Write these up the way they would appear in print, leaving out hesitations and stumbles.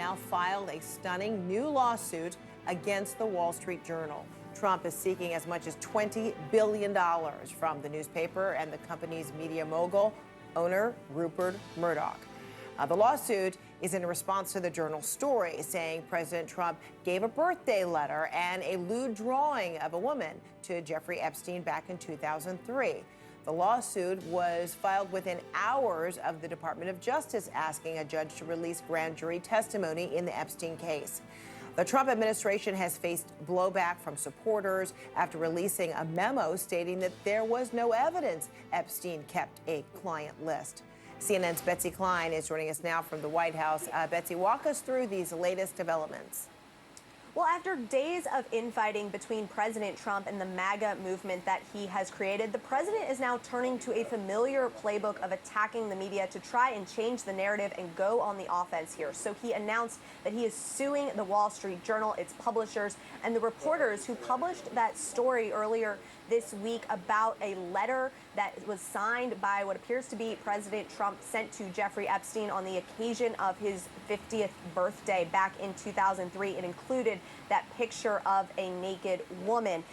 now filed a stunning new lawsuit against the Wall Street Journal. Trump is seeking as much as $20 billion from the newspaper and the company's media mogul, owner Rupert Murdoch. The lawsuit is in response to the Journal's story, saying President Trump gave a birthday letter and a lewd drawing of a woman to Jeffrey Epstein back in 2003. The lawsuit was filed within hours of the Department of Justice asking a judge to release grand jury testimony in the Epstein case. The Trump administration has faced blowback from supporters after releasing a memo stating that there was no evidence Epstein kept a client list. CNN's Betsy Klein is joining us now from the White House. Betsy, walk us through these latest developments. Well, after days of infighting between President Trump and the MAGA movement that he has created, the president is now turning to a familiar playbook of attacking the media to try and change the narrative and go on the offense here. So he announced that he is suing the Wall Street Journal, its publishers, and the reporters who published that story earlier this week about a letter that was signed by what appears to be President Trump sent to Jeffrey Epstein on the occasion of his 50th birthday back in 2003. It included that picture of a naked woman.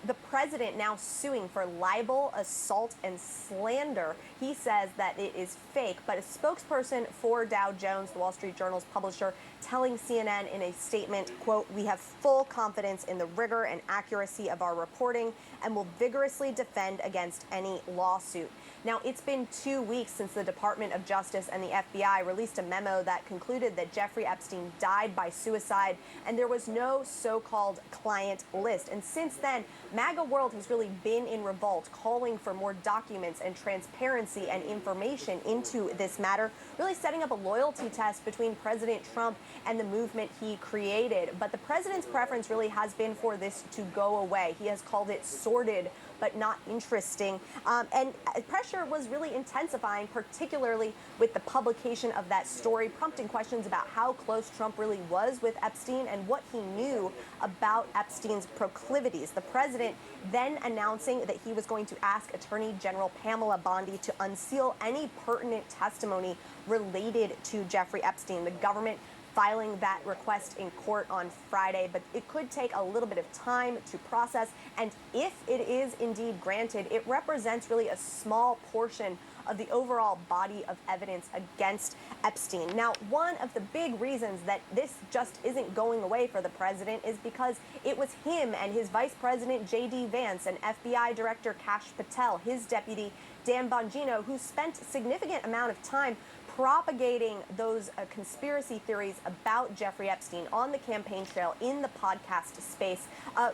The president now suing for libel, assault, and slander. He says that it is fake, but a spokesperson for Dow Jones, the Wall Street Journal's publisher, telling CNN in a statement, quote, "We have full confidence in the rigor and accuracy of our reporting and will vigorously defend against any lawsuit." Now, it's been 2 weeks since the Department of Justice and the FBI released a memo that concluded that Jeffrey Epstein died by suicide, and there was no so-called client list. And since then, MAGA world has really been in revolt, calling for more documents and transparency and information into this matter, really setting up a loyalty test between President Trump and the movement he created. But the president's preference really has been for this to go away. He has called it sordid, but not interesting. And pressure was really intensifying, particularly with the publication of that story, prompting questions about how close Trump really was with Epstein and what he knew about Epstein's proclivities. The president then announcing that he was going to ask Attorney General Pamela Bondi to unseal any pertinent testimony related to Jeffrey Epstein. The government filing that request in court on Friday, but it could take a little bit of time to process. And if it is indeed granted, it represents really a small portion of the overall body of evidence against Epstein. Now, one of the big reasons that this just isn't going away for the president is because it was him and his vice president, J.D. Vance, and FBI Director Kash Patel, his deputy, Dan Bongino, who spent a significant amount of time propagating those conspiracy theories about Jeffrey Epstein on the campaign trail in the podcast space.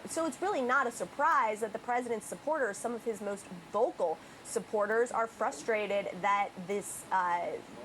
So it's really not a surprise that the president's supporters, some of his most vocal supporters, are frustrated that this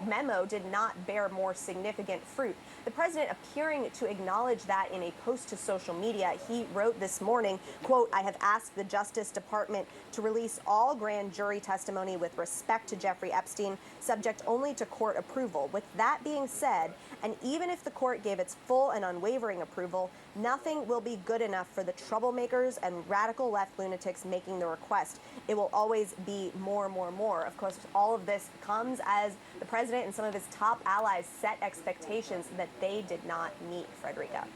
memo did not bear more significant fruit. The president appearing to acknowledge that in a post to social media. He wrote this morning, quote, "I have asked the Justice Department to release all grand jury testimony with respect to Jeffrey Epstein, subject only to court approval. With that being said, and even if the court gave its full and unwavering approval, nothing will be good enough for the troublemakers and radical left lunatics making the request. It will always be more, more, more." Of course, all of this comes as the president and some of his top allies set expectations that they did not meet, Frederica.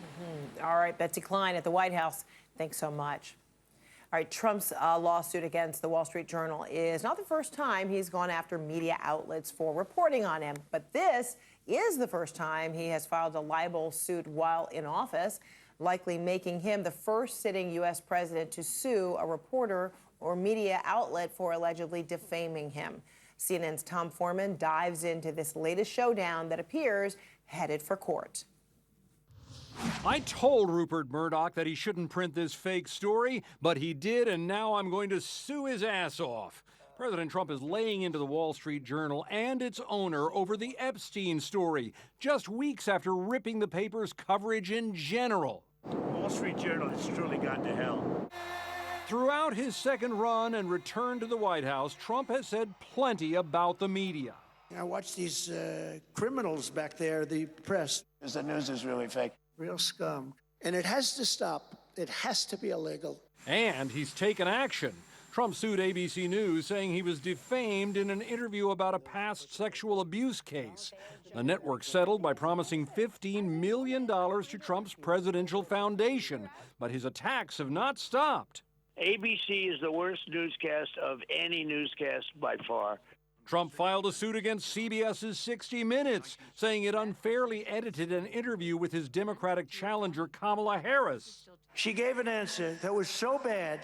All right, Betsy Klein at the White House, thanks so much. All right, Trump's lawsuit against the Wall Street Journal is not the first time he's gone after media outlets for reporting on him, but this is the first time he has filed a libel suit while in office, likely making him the first sitting U.S. president to sue a reporter or media outlet for allegedly defaming him. CNN's Tom Foreman dives into this latest showdown that appears headed for court. I told Rupert Murdoch that he shouldn't print this fake story, but he did, and now I'm going to sue his ass off. President Trump is laying into the Wall Street Journal and its owner over the Epstein story, just weeks after ripping the paper's coverage in general. Wall Street Journal has truly gone to hell. Throughout his second run and return to the White House, Trump has said plenty about the media. I watch these criminals back there, the press. The news is really fake. Real scum. And it has to stop. It has to be illegal. And he's taken action. Trump sued ABC News, saying he was defamed in an interview about a past sexual abuse case. The network settled by promising $15 million to Trump's presidential foundation, but his attacks have not stopped. ABC is the worst newscast of any newscast by far. Trump filed a suit against CBS's 60 Minutes, saying it unfairly edited an interview with his Democratic challenger, Kamala Harris. She gave an answer that was so bad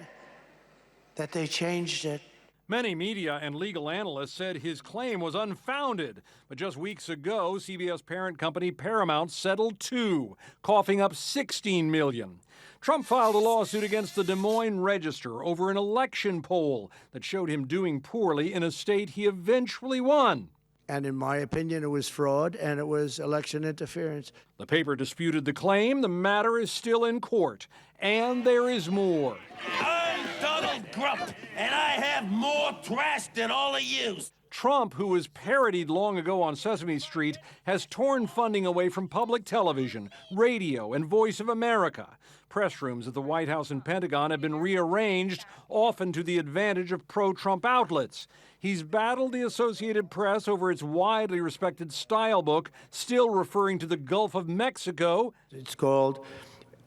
that they changed it. Many media and legal analysts said his claim was unfounded, but just weeks ago, CBS parent company Paramount settled too, coughing up $16 million. Trump filed a lawsuit against the Des Moines Register over an election poll that showed him doing poorly in a state he eventually won. And in my opinion, it was fraud and it was election interference. The paper disputed the claim. The matter is still in court. And there is more. I'm Donald Trump, and I have more trash than all of you. Trump, who was parodied long ago on Sesame Street, has torn funding away from public television, radio, and Voice of America. Press rooms at the White House and Pentagon have been rearranged, often to the advantage of pro-Trump outlets. He's battled the Associated Press over its widely respected style book, still referring to the Gulf of Mexico. It's called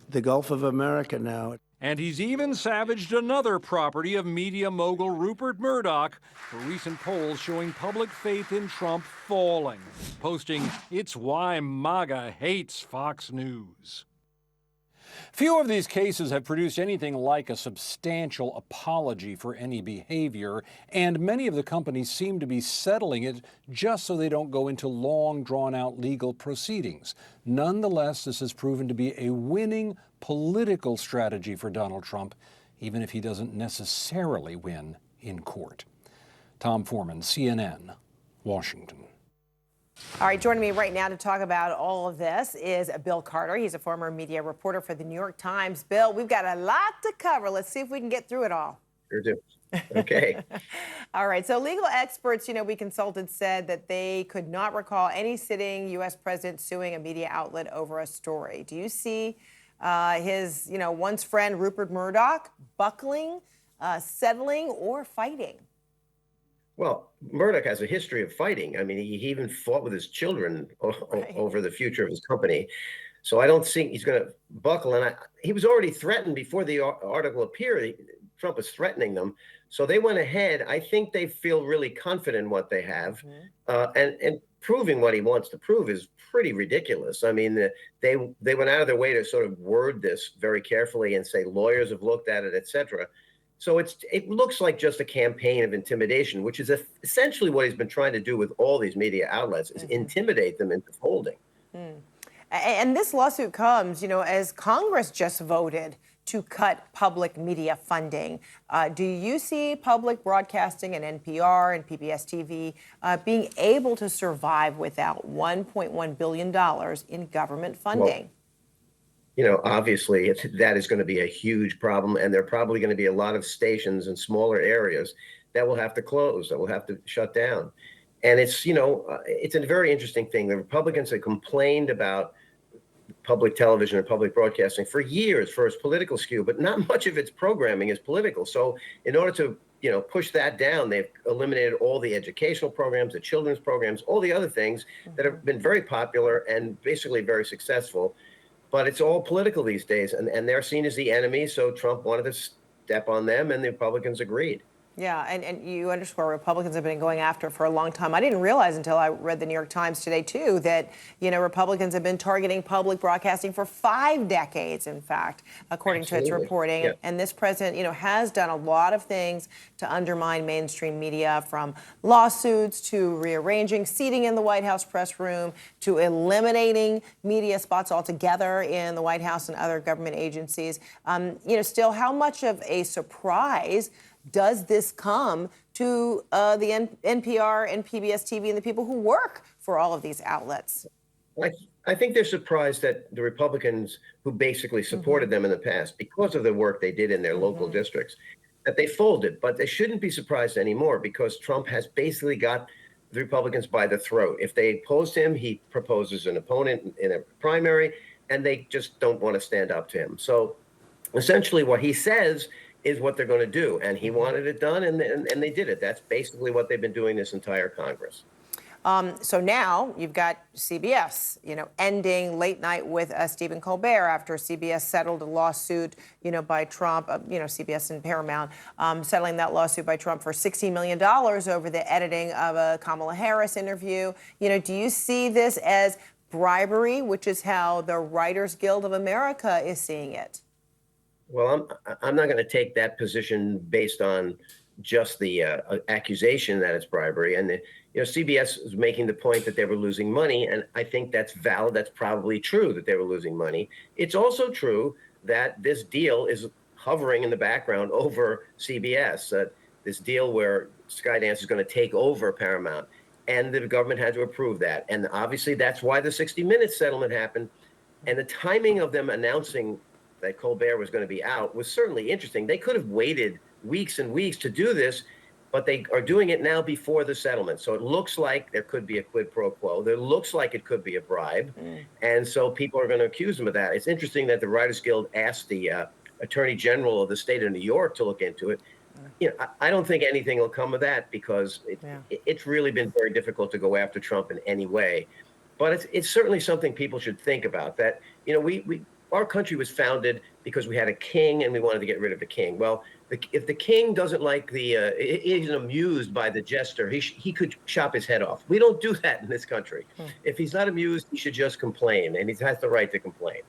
the Gulf of America now. And he's even savaged another property of media mogul Rupert Murdoch for recent polls showing public faith in Trump falling, posting, "It's why MAGA hates Fox News." Few of these cases have produced anything like a substantial apology for any behavior, and many of the companies seem to be settling it just so they don't go into long, drawn-out legal proceedings. Nonetheless, this has proven to be a winning political strategy for Donald Trump, even if he doesn't necessarily win in court. Tom Foreman, CNN, Washington. All right, joining me right now to talk about all of this is Bill Carter. He's a former media reporter for the New York Times. Bill, we've got a lot to cover. Let's see if we can get through it all. Sure do. Okay. All right, so legal experts, we consulted, said that they could not recall any sitting U.S. president suing a media outlet over a story. Do you see his, once friend Rupert Murdoch buckling, settling, or fighting? Well, Murdoch has a history of fighting. I mean, he even fought with his children over the future of his company. So I don't think he's going to buckle. And he was already threatened before the article appeared. Trump was threatening them. So they went ahead. I think they feel really confident in what they have. And proving what he wants to prove is pretty ridiculous. I mean, they went out of their way to sort of word this very carefully and say lawyers have looked at it, et cetera. So it looks like just a campaign of intimidation, which is essentially what he's been trying to do with all these media outlets, is intimidate them into folding. And this lawsuit comes, as Congress just voted to cut public media funding. Do you see public broadcasting and NPR and PBS TV being able to survive without $1.1 billion in government funding? Well, obviously that is going to be a huge problem, and there are probably going to be a lot of stations in smaller areas that will have to close, that will have to shut down. And it's a very interesting thing. The Republicans have complained about public television and public broadcasting for years for its political skew, but not much of its programming is political. So in order to push that down, they've eliminated all the educational programs, the children's programs, all the other things that have been very popular and basically very successful. But it's all political these days, and they're seen as the enemy. So Trump wanted to step on them, and the Republicans agreed. Yeah, and you underscore Republicans have been going after it for a long time. I didn't realize until I read the New York Times today, too, that, Republicans have been targeting public broadcasting for 5 decades, in fact, according to its reporting. Yeah. And this president, has done a lot of things to undermine mainstream media, from lawsuits to rearranging seating in the White House press room to eliminating media spots altogether in the White House and other government agencies. Still, how much of a surprise does this come to the NPR and PBS TV and the people who work for all of these outlets? I think they're surprised that the Republicans who basically supported them in the past, because of the work they did in their local districts, that they folded. But they shouldn't be surprised anymore, because Trump has basically got the Republicans by the throat. If they oppose him, he proposes an opponent in a primary, and they just don't want to stand up to him. So essentially what he says is what they're going to do. And he wanted it done, and they did it. That's basically what they've been doing this entire Congress. So now you've got CBS, ending late night with Stephen Colbert after CBS settled a lawsuit, by Trump, CBS and Paramount, settling that lawsuit by Trump for $16 million over the editing of a Kamala Harris interview. Do you see this as bribery, which is how the Writers Guild of America is seeing it? Well, I'm not going to take that position based on just the accusation that it's bribery. And CBS is making the point that they were losing money, and I think that's valid. That's probably true that they were losing money. It's also true that this deal is hovering in the background over CBS. This deal where Skydance is going to take over Paramount, and the government had to approve that. And obviously, that's why the 60 Minutes settlement happened. And the timing of them announcing that Colbert was going to be out was certainly interesting. They could have waited weeks and weeks to do this, but they are doing it now before the settlement. So it looks like there could be a quid pro quo. There looks like it could be a bribe. And so people are going to accuse them of that. It's interesting that the Writers Guild asked the Attorney General of the state of New York to look into it. I don't think anything will come of that, because it's really been very difficult to go after Trump in any way. But it's certainly something people should think about, that, our country was founded because we had a king and we wanted to get rid of the king. Well, if the king doesn't like isn't amused by the jester, he could chop his head off. We don't do that in this country. If he's not amused, he should just complain, and he has the right to complain.